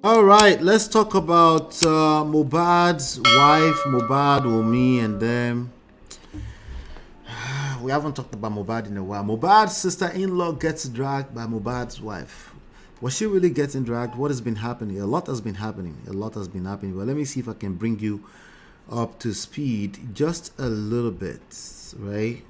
All right, let's talk about Mohbad's wife, Mohbad, Wunmi, and them. We haven't talked about Mohbad in a while. Mohbad's sister-in-law gets dragged by Mohbad's wife. Was she really getting dragged? What has been happening? A lot has been happening. A lot has been happening. Well, let me see if I can bring you up to speed just a little bit, right?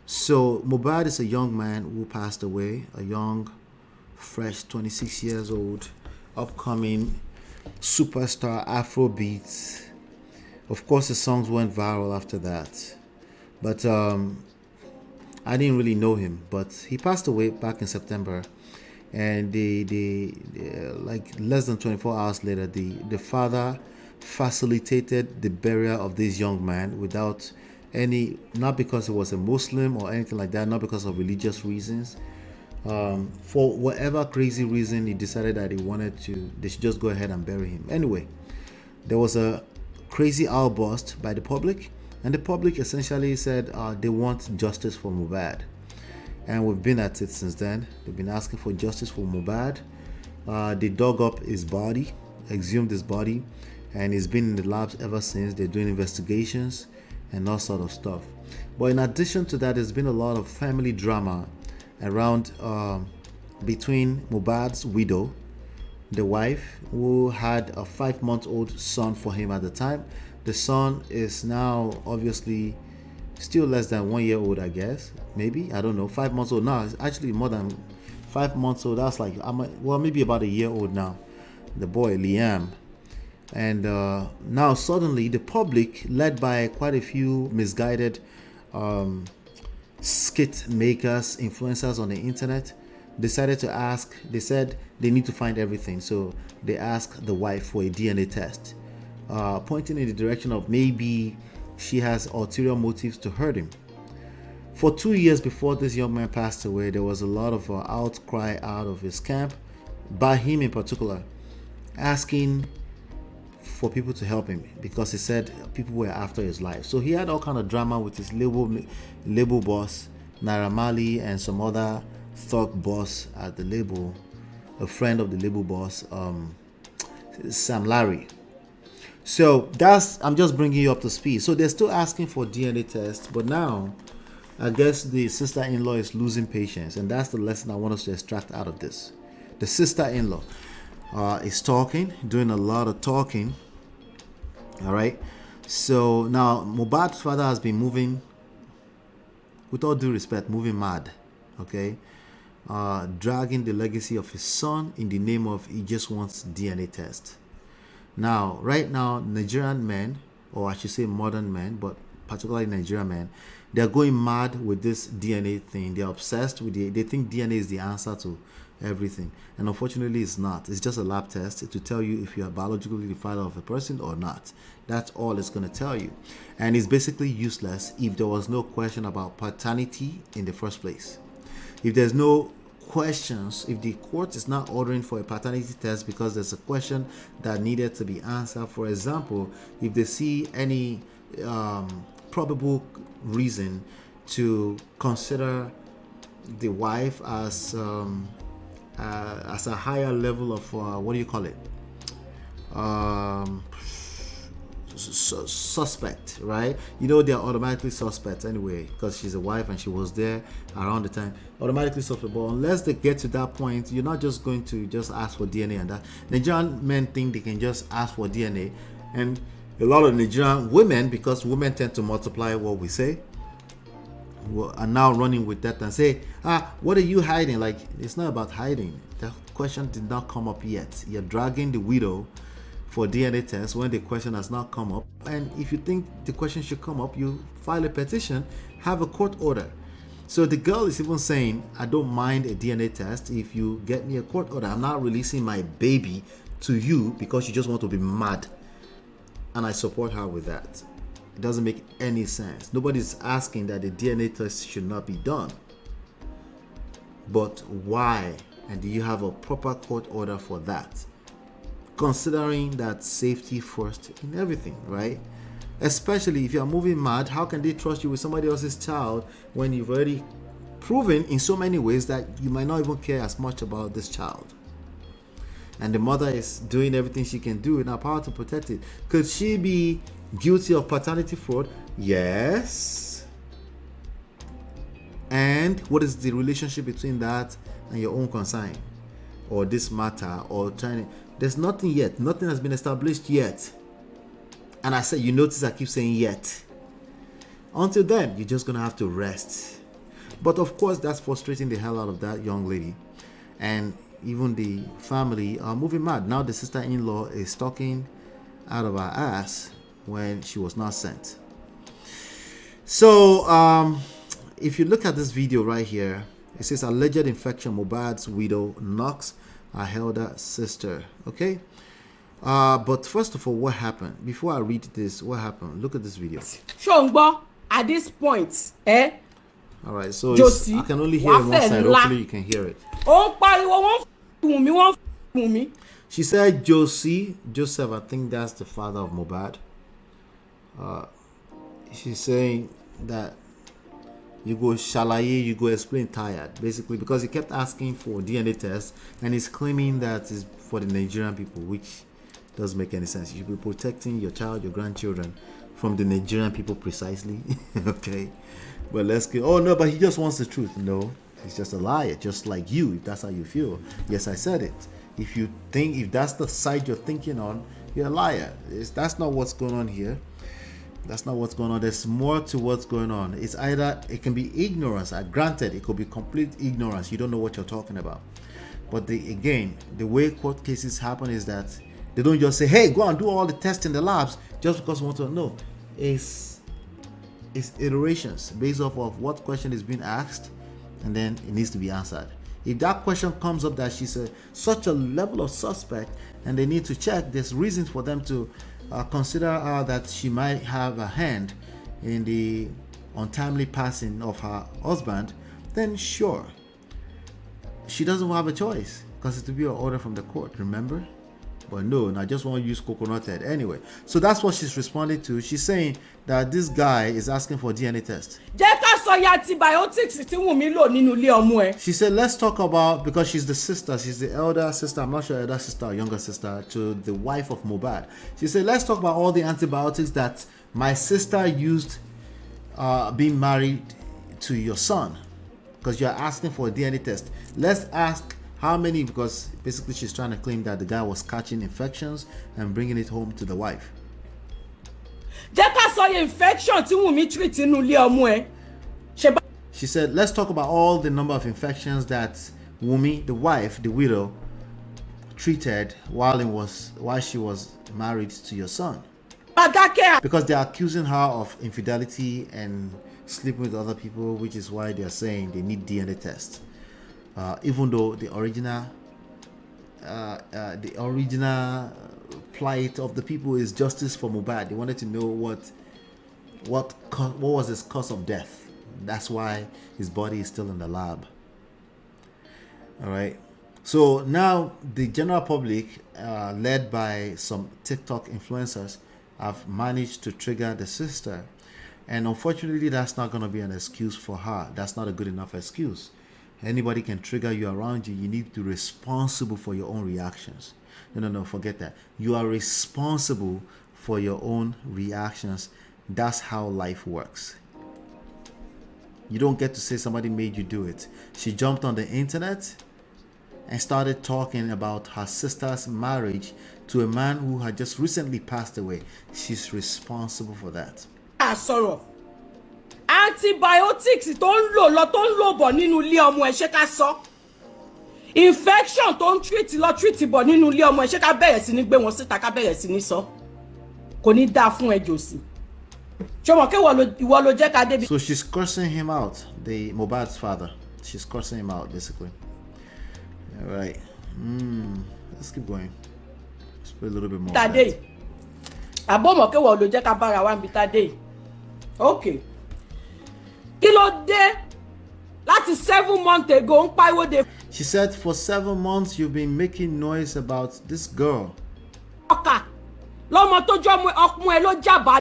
So Mohbad is a young man who passed away, a young, fresh 26 years old, upcoming superstar Afrobeats. Of course, the songs went viral after that, but I didn't really know him. But he passed away back in September, and like less than 24 hours later, the father facilitated the burial of this young man without any, not because he was a Muslim or anything like that, not because of religious reasons. For whatever crazy reason, he decided that they should just go ahead and bury him. Anyway, there was a crazy outburst by the public, and the public essentially said they want justice for Mohbad. And we've been at it since then. They've been asking for justice for Mohbad. They dug up his body, exhumed his body, and he's been in the labs ever since. They're doing investigations and all sort of stuff. But in addition to that, there's been a lot of family drama around between Mohbad's widow, the wife, who had a 5-month-old son for him at the time. The son is now obviously still less than 1 year old, I guess. Maybe, I don't know. 5 months old now. It's actually more than 5 months old. That's like, well, maybe about a year old now. The boy Liam. And now suddenly the public, led by quite a few misguided skit makers, influencers on the internet, decided to ask. They said they need to find everything, so they asked the wife for a DNA test, pointing in the direction of maybe she has ulterior motives to hurt him. For 2 years before this young man passed away, there was a lot of outcry out of his camp, by him in particular, asking for people to help him because he said people were after his life. So he had all kind of drama with his label boss Naira Marley and some other thug boss at the label, a friend of the label boss, Sam Larry. So I'm just bringing you up to speed. So they're still asking for DNA tests, but now I guess the sister-in-law is losing patience, and that's the lesson I want us to extract out of this. The sister-in-law is talking, doing a lot of talking. All right. So now Mohbad's father has been moving, with all due respect, moving mad. Okay. Dragging the legacy of his son in the name of he just wants DNA test. Now, right now, Nigerian men, or I should say modern men, but particularly Nigerian men, they're going mad with this DNA thing. They're obsessed with it. They think DNA is the answer to everything. And unfortunately, it's not. It's just a lab test to tell you if you are biologically the father of a person or not. That's all it's going to tell you. And it's basically useless if there was no question about paternity in the first place. If there's no questions, if the court is not ordering for a paternity test because there's a question that needed to be answered, for example, if they see any probable reason to consider the wife as a higher level of what do you call it, suspect, right? You know, they're automatically suspects anyway because she's a wife and she was there around the time. Automatically suspect. But unless they get to that point, you're not just going to just ask for DNA. And that Nigerian men think they can just ask for DNA, and a lot of Nigerian women, because women tend to multiply what we say, are now running with that and say, what are you hiding? Like, it's not about hiding. The question did not come up yet. You're dragging the widow for DNA test when the question has not come up. And if you think the question should come up, you file a petition, have a court order. So the girl is even saying, I don't mind a DNA test if you get me a court order. I'm not releasing my baby to you because you just want to be mad. And I support her with that. It doesn't make any sense. Nobody's asking that the DNA test should not be done. But why? And do you have a proper court order for that? Considering that safety first in everything, right? Especially if you're moving mad, how can they trust you with somebody else's child when you've already proven in so many ways that you might not even care as much about this child? and the mother is doing everything she can do in her power to protect it. Could she be guilty of paternity fraud? Yes. And what is the relationship between that and your own concern, or this matter, or trying? There's nothing yet. Nothing has been established yet. And I said, you notice I keep saying yet. Until then, you're just gonna have to rest. But of course, that's frustrating the hell out of that young lady, and even the family are moving mad. Now the sister-in-law is talking out of her ass when she was not sent. So if you look at this video right here, it says alleged infection, Mohbad's widow knocks her elder sister. Okay, but first of all, what happened? Before I read this, what happened? Look at this video. Shongbo, at this point, all right, so I can only hear one side. Hopefully you can hear it. She said Joseph, I think that's the father of Mohbad. She's saying that you go shalaye, you go explain tired, basically, because he kept asking for DNA tests, and he's claiming that is for the Nigerian people, which doesn't make any sense. You should be protecting your child, your grandchildren from the Nigerian people precisely. Okay, but let's go. Oh no, but he just wants the truth. No, he's just a liar, just like you, if that's how you feel. Yes, I said it. If that's the side you're thinking on, you're a liar. That's not what's going on here. That's not what's going on. There's more to what's going on. It's either, it can be ignorance. Granted, it could be complete ignorance. You don't know what you're talking about. But the way court cases happen is that they don't just say, hey, go and do all the tests in the labs just because we want to know. It's iterations based off of what question is being asked, and then it needs to be answered. If that question comes up that she's such a level of suspect and they need to check, there's reasons for them to consider that she might have a hand in the untimely passing of her husband, then sure, she doesn't have a choice because it's to be an order from the court, remember? But no, I just want to use coconut head. Anyway, so that's what she's responding to. She's saying that this guy is asking for DNA test. She said, let's talk about, because she's the sister, she's the elder sister, I'm not sure elder sister or younger sister to the wife of Mohbad. She said, let's talk about all the antibiotics that my sister used being married to your son, because you're asking for a DNA test. Let's ask how many, because basically she's trying to claim that the guy was catching infections and bringing it home to the wife. She said, let's talk about all the number of infections that Wumi, the wife, the widow, treated while she was married to your son. Because they're accusing her of infidelity and sleeping with other people, which is why they're saying they need DNA tests. Even though the original plight of the people is justice for Mohbad. They wanted to know what was his cause of death. That's why his body is still in the lab. All right. So now the general public, led by some TikTok influencers, have managed to trigger the sister, and unfortunately, that's not going to be an excuse for her. That's not a good enough excuse. Anybody can trigger you around you. You need to be responsible for your own reactions. No, forget that. You are responsible for your own reactions. That's how life works. You don't get to say somebody made you do it. She jumped on the internet and started talking about her sister's marriage to a man who had just recently passed away. She's responsible for that. Sorrow. Antibiotics tó ń lò bọ̀ nínú ilé ọmọ ẹ̀, ṣé ká sọ. Infection tó ń treat bọ̀ nínú ilé ọmọ ẹ̀, ṣé ká bẹ̀rẹ̀ sí ní gbé wọn síta, ká bẹ̀rẹ̀ sí ní sọ. Kò ní dáa fún ẹ Josi. Ṣé mo ke ìwọ ló jẹ́ ká débi. So she's cursing him out, the Mohbad's father. She's cursing him out basically. All right. Let's keep going. Let's put a little bit more. Tade. Abo mo ke ìwọ ló jẹ́ ká bára wa nbi Tade. Okay. Kí ló dé? Láti 7 months ago ń pariwo de. She said for 7 months you've been making noise about this girl. Ọkà lọ́mọ tó jọ ọmọ ẹ ló jàbá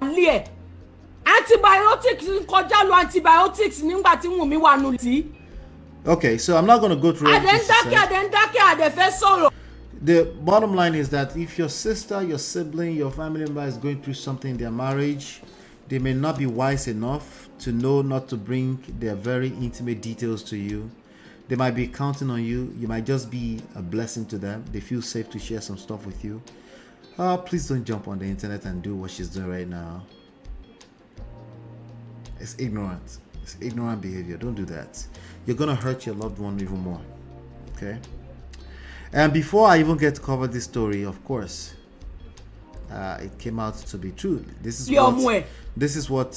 lé ẹ̀. Antibiotics ń kọjá lọ antibiotics nígbà tí Wùnmí wà nù tí. Okay, so I'm not going to go through everything. Adendake adefẹ́ sọ̀rọ̀. The bottom line is that if your sister, your sibling, your family member is going through something in their marriage, they may not be wise enough to know not to bring their very intimate details to you. They might be counting on you. You might just be a blessing to them. They feel safe to share some stuff with you. Please don't jump on the internet and do what she's doing right now. It's ignorant. It's ignorant behavior. Don't do that. You're going to hurt your loved one even more. Okay? And before I even get to cover this story, of course, it came out to be true. This is what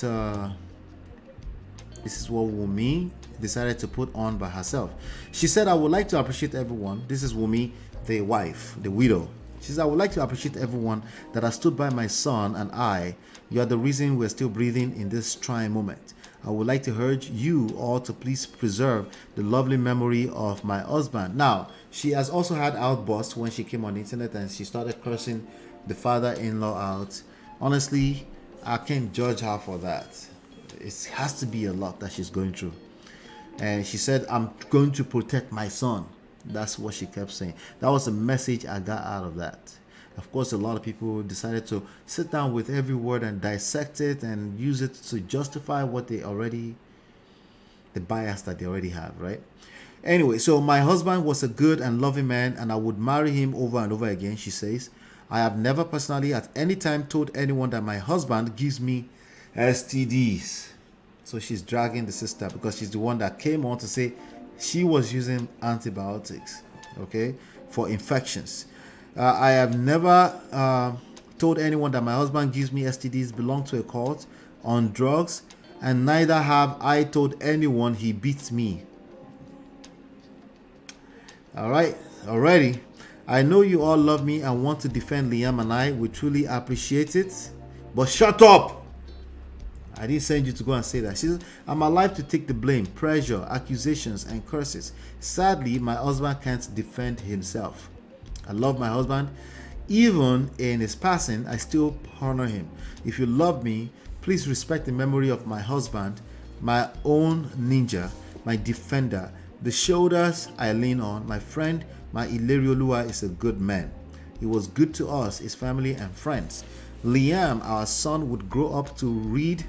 Wumi decided to put on by herself. She said, "I would like to appreciate everyone." This is Wumi, the wife, the widow. She said, "I would like to appreciate everyone that has stood by my son and I. You are the reason we're still breathing in this trying moment. I would like to urge you all to please preserve the lovely memory of my husband." Now, she has also had outbursts when she came on the internet and she started cursing the father-in-law out. Honestly, I can't judge her for that. It has to be a lot that she's going through. And she said, "I'm going to protect my son." That's what she kept saying. That was the message I got out of that. Of course, a lot of people decided to sit down with every word and dissect it and use it to justify what the bias that they already have, right? Anyway, so my husband was a good and loving man and I would marry him over and over again, she says. "I have never personally at any time told anyone that my husband gives me STDs." So she's dragging the sister because she's the one that came on to say she was using antibiotics, okay, for infections. "I have never told anyone that my husband gives me STDs, belong to a cult, on drugs, and neither have I told anyone he beats me." All right, already. "I know you all love me and want to defend Liam and I. We truly appreciate it. But shut up! I didn't send you to go and say that." She says, "I'm alive to take the blame, pressure, accusations, and curses. Sadly, my husband can't defend himself. I love my husband. Even in his passing, I still honor him. If you love me, please respect the memory of my husband, my own ninja, my defender, the shoulders I lean on. My friend, my Ileriolua, is a good man. He was good to us, his family and friends. Liam, our son, would grow up to read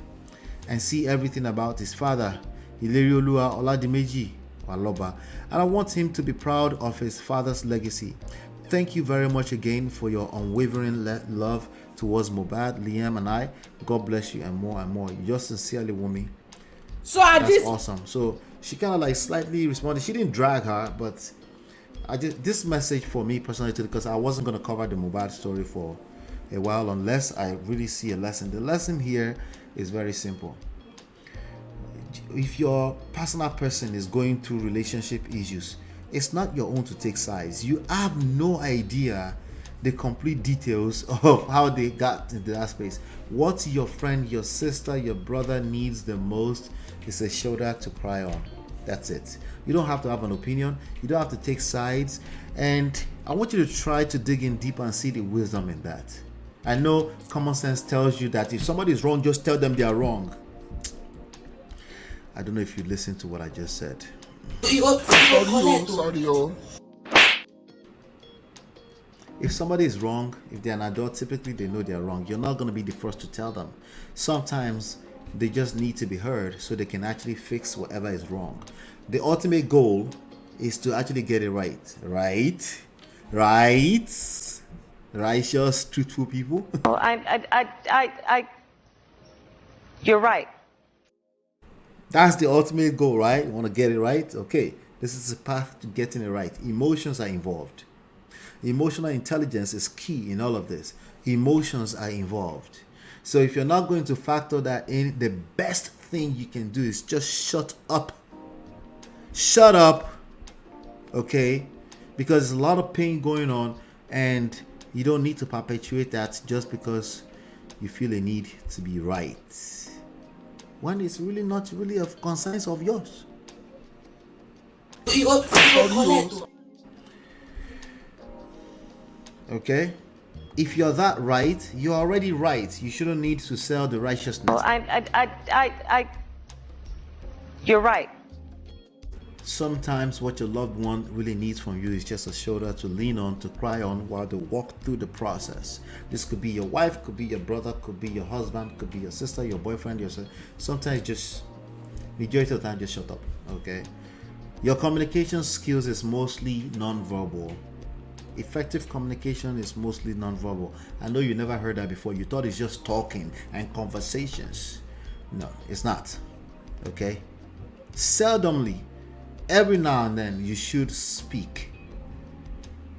and see everything about his father, Ileriolua Oladimeji Waloba, and I want him to be proud of his father's legacy. Thank you very much again for your unwavering love towards MOHBAD, Liam and I. God bless you and more and more. Yours sincerely, Wumi." So that's awesome. So she kind of like slightly responded. She didn't drag her, but this message for me personally, because I wasn't going to cover the MOHBAD story for a while unless I really see a lesson. The lesson here is very simple. If your personal person is going through relationship issues, it's not your own to take sides. You have no idea the complete details of how they got into that space. What your friend, your sister, your brother needs the most is a shoulder to cry on. That's it. You don't have to have an opinion. You don't have to take sides. And I want you to try to dig in deep and see the wisdom in that. I know common sense tells you that if somebody is wrong, just tell them they are wrong. I don't know if you listened to what I just said. If somebody is wrong, if they're an adult, typically they know they're wrong. You're not going to be the first to tell them. Sometimes they just need to be heard so they can actually fix whatever is wrong. The ultimate goal is to actually get it right. Righteous, truthful people. You're right. That's the ultimate goal, right? You want to get it right? Okay, this is the path to getting it right. Emotions are involved. Emotional intelligence is key in all of this. Emotions are involved. So if you're not going to factor that in, the best thing you can do is just shut up. Shut up. Okay? Because there's a lot of pain going on and you don't need to perpetuate that just because you feel a need to be right, when it's really not really a concern of yours. Okay? If you're that right, you're already right. You shouldn't need to sell the righteousness. You're right. Sometimes what your loved one really needs from you is just a shoulder to lean on, to cry on while they walk through the process. This could be your wife, could be your brother, could be your husband, could be your sister, your boyfriend, your son. Sometimes just, majority of the time, just shut up, okay? Your communication skills is mostly non-verbal. Effective communication is mostly non-verbal. I know you never heard that before. You thought it's just talking and conversations. No, it's not, okay? Seldomly, every now and then you should speak,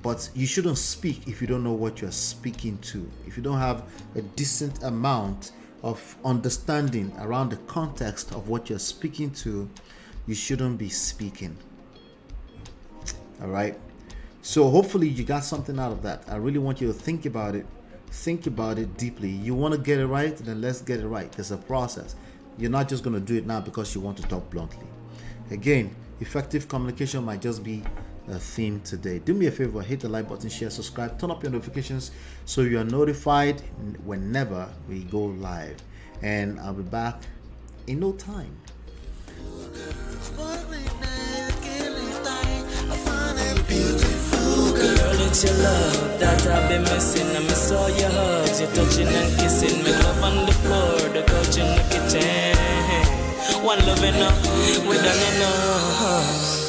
but you shouldn't speak if you don't know what you're speaking to. If you don't have a decent amount of understanding around the context of what you're speaking to, you shouldn't be speaking. All right, so hopefully you got something out of that. I really want you to think about it deeply. You want to get it right, then let's get it right. There's a process. You're not just going to do it now because you want to talk bluntly. Again, effective communication might just be a theme today. Do me a favor, hit the like button, share, subscribe, turn up your notifications so you are notified whenever we go live. And I'll be back in no time. Girl, it's your love that I've been missing. I miss all your hugs, your touching and kissing. Make love on the floor, the couch in the kitchen. One love enough, we done enough.